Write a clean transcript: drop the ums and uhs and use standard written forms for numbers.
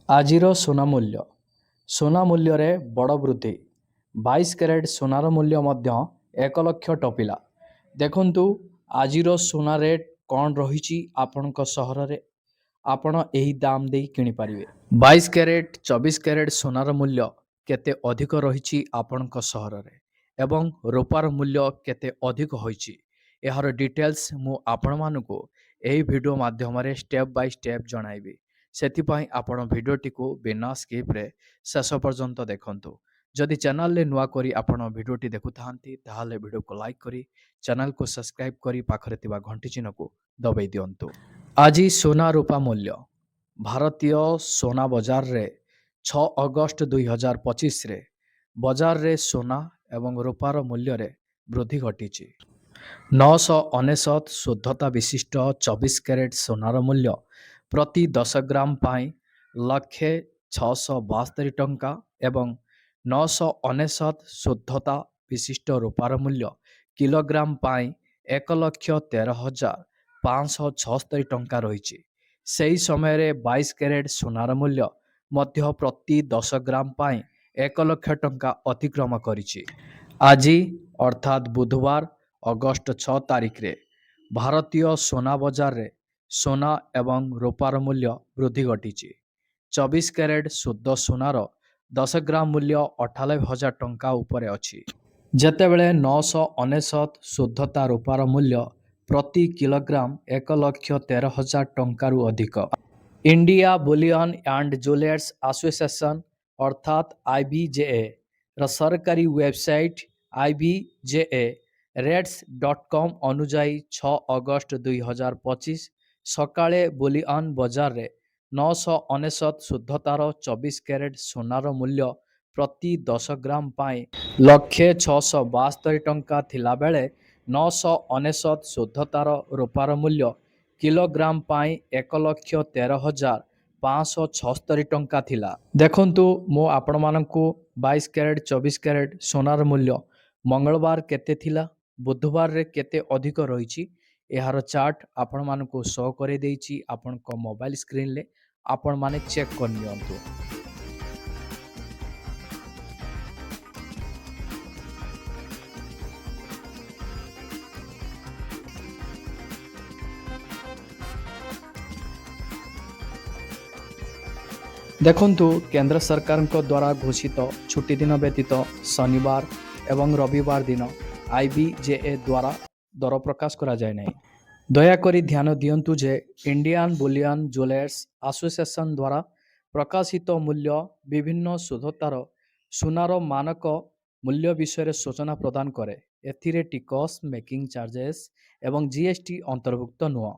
ଆଜିର ସୁନା ମୂଲ୍ୟ। ସୁନା ମୂଲ୍ୟରେ ବଡ଼ ବୃଦ୍ଧି। 22 କ୍ୟାରେଟ୍ ସୁନାର ମୂଲ୍ୟ ମଧ୍ୟ 1 ଲକ୍ଷ ଟପିଲା। ଦେଖନ୍ତୁ ଆଜିର ସୁନା ରେଟ୍ କ'ଣ ରହିଛି ଆପଣଙ୍କ ସହରରେ। ଆପଣ ଏହି ଦାମ ଦେଇ କିଣିପାରିବେ। 22 କ୍ୟାରେଟ୍ 24 କ୍ୟାରେଟ୍ ସୁନାର ମୂଲ୍ୟ କେତେ ଅଧିକ ରହିଛି ଆପଣଙ୍କ ସହରରେ ଏବଂ ରୂପାର ମୂଲ୍ୟ କେତେ ଅଧିକ ହୋଇଛି, ଏହାର ଡିଟେଲ୍ସ ମୁଁ ଆପଣମାନଙ୍କୁ ଏହି ଭିଡ଼ିଓ ମାଧ୍ୟମରେ ଷ୍ଟେପ୍ ବାଇ ଷ୍ଟେପ୍ ଜଣାଇବି। ସେଥିପାଇଁ ଆପଣ ଭିଡ଼ିଓଟିକୁ ବିନା ସ୍କିପ୍ରେ ଶେଷ ପର୍ଯ୍ୟନ୍ତ ଦେଖନ୍ତୁ। ଯଦି ଚ୍ୟାନେଲରେ ନୂଆ କରି ଆପଣ ଭିଡ଼ିଓଟି ଦେଖୁଥାନ୍ତି ତାହେଲେ ଭିଡ଼ିଓକୁ ଲାଇକ୍ କରି ଚ୍ୟାନେଲକୁ ସବସ୍କ୍ରାଇବ୍ କରି ପାଖରେ ଥିବା ଘଣ୍ଟି ଚିହ୍ନକୁ ଦବାଇ ଦିଅନ୍ତୁ। ଆଜି ସୁନା ରୂପା ମୂଲ୍ୟ। ଭାରତୀୟ ସୁନା ବଜାରରେ 6 ଅଗଷ୍ଟ 2025ରେ ବଜାରରେ ସୁନା ଏବଂ ରୂପାର ମୂଲ୍ୟରେ ବୃଦ୍ଧି ଘଟିଛି। 999 ଶୁଦ୍ଧତା ବିଶିଷ୍ଟ 24 କ୍ୟାରେଟ୍ ସୁନାର ମୂଲ୍ୟ ପ୍ରତି 10 ଗ୍ରାମ ପାଇଁ 1,672 ଟଙ୍କା ଏବଂ 999 ଶୁଦ୍ଧତା ବିଶିଷ୍ଟ ରୂପାର ମୂଲ୍ୟ କିଲୋଗ୍ରାମ ପାଇଁ 1,13,576 ଟଙ୍କା ରହିଛି। ସେହି ସମୟରେ 22 କ୍ୟାରେଟ୍ ସୁନାର ମୂଲ୍ୟ ମଧ୍ୟ ପ୍ରତି 10 ଗ୍ରାମ ପାଇଁ 1 ଲକ୍ଷ ଟଙ୍କା ଅତିକ୍ରମ କରିଛି। ଆଜି ଅର୍ଥାତ୍ ବୁଧବାର ଅଗଷ୍ଟ 6 ତାରିଖରେ ଭାରତୀୟ ସୁନା ବଜାରରେ ସୁନା ଏବଂ ରୂପାର ମୂଲ୍ୟ ବୃଦ୍ଧି ଘଟିଛି। 24 କ୍ୟାରେଟ୍ ଶୁଦ୍ଧ ସୁନାର 10 ଗ୍ରାମ ମୂଲ୍ୟ 98,000 ଟଙ୍କା ଉପରେ ଅଛି, ଯେତେବେଳେ 999 ଶୁଦ୍ଧତା ରୂପାର ମୂଲ୍ୟ ପ୍ରତି କିଲୋଗ୍ରାମ 1,13,000 ଟଙ୍କାରୁ ଅଧିକ। India bullion and jewellers association ଅର୍ଥାତ୍ IBJA ର ସରକାରୀ ୱେବସାଇଟ୍ ibja-rates.com ଅନୁଯାୟୀ 6 ଅଗଷ୍ଟ 2025 ସକାଳେ ବୁଲିୟନ୍ ବଜାରରେ 999 ଶୁଦ୍ଧତାର 24 କ୍ୟାରେଟ୍ ସୁନାର ମୂଲ୍ୟ ପ୍ରତି 10 ଗ୍ରାମ ପାଇଁ 1,672 ଟଙ୍କା ଥିଲାବେଳେ 999 ଶୁଦ୍ଧତାର ରୂପାର ମୂଲ୍ୟ କିଲୋଗ୍ରାମ ପାଇଁ 1,13,576 ଟଙ୍କା ଥିଲା। ଦେଖନ୍ତୁ ମୁଁ ଆପଣମାନଙ୍କୁ 22 କ୍ୟାରେଟ୍ 24 କ୍ୟାରେଟ୍ ସୁନାର ମୂଲ୍ୟ ମଙ୍ଗଳବାର କେତେ ଥିଲା, ବୁଧବାରରେ କେତେ ଅଧିକ ରହିଛି, ଏହାର ଚାର୍ଟ ଆପଣମାନଙ୍କୁ ଶୋ କରିଦେଇଛି ଆପଣଙ୍କ ମୋବାଇଲ ସ୍କ୍ରିନରେ। ଆପଣମାନେ ଚେକ୍ କରିନିଅନ୍ତୁ। ଦେଖନ୍ତୁ କେନ୍ଦ୍ର ସରକାରଙ୍କ ଦ୍ୱାରା ଘୋଷିତ ଛୁଟି ଦିନ ବ୍ୟତୀତ ଶନିବାର ଏବଂ ରବିବାର ଦିନ IBJA ଦ୍ୱାରା ଦର ପ୍ରକାଶ କରାଯାଏ ନାହିଁ। ଦୟାକରି ଧ୍ୟାନ ଦିଅନ୍ତୁ ଯେ ଇଣ୍ଡିଆନ୍ ବୁଲିୟନ୍ ଜୁଏଲର୍ସ ଆସୋସିଏସନ୍ ଦ୍ୱାରା ପ୍ରକାଶିତ ମୂଲ୍ୟ ବିଭିନ୍ନ ଶୁଦ୍ଧତାର ସୁନାର ମାନକ ମୂଲ୍ୟ ବିଷୟରେ ସୂଚନା ପ୍ରଦାନ କରେ। ଏଥିରେ ଟିକସ, ମେକିଂ ଚାର୍ଜେସ୍ ଏବଂ GST ଅନ୍ତର୍ଭୁକ୍ତ ନୁହେଁ।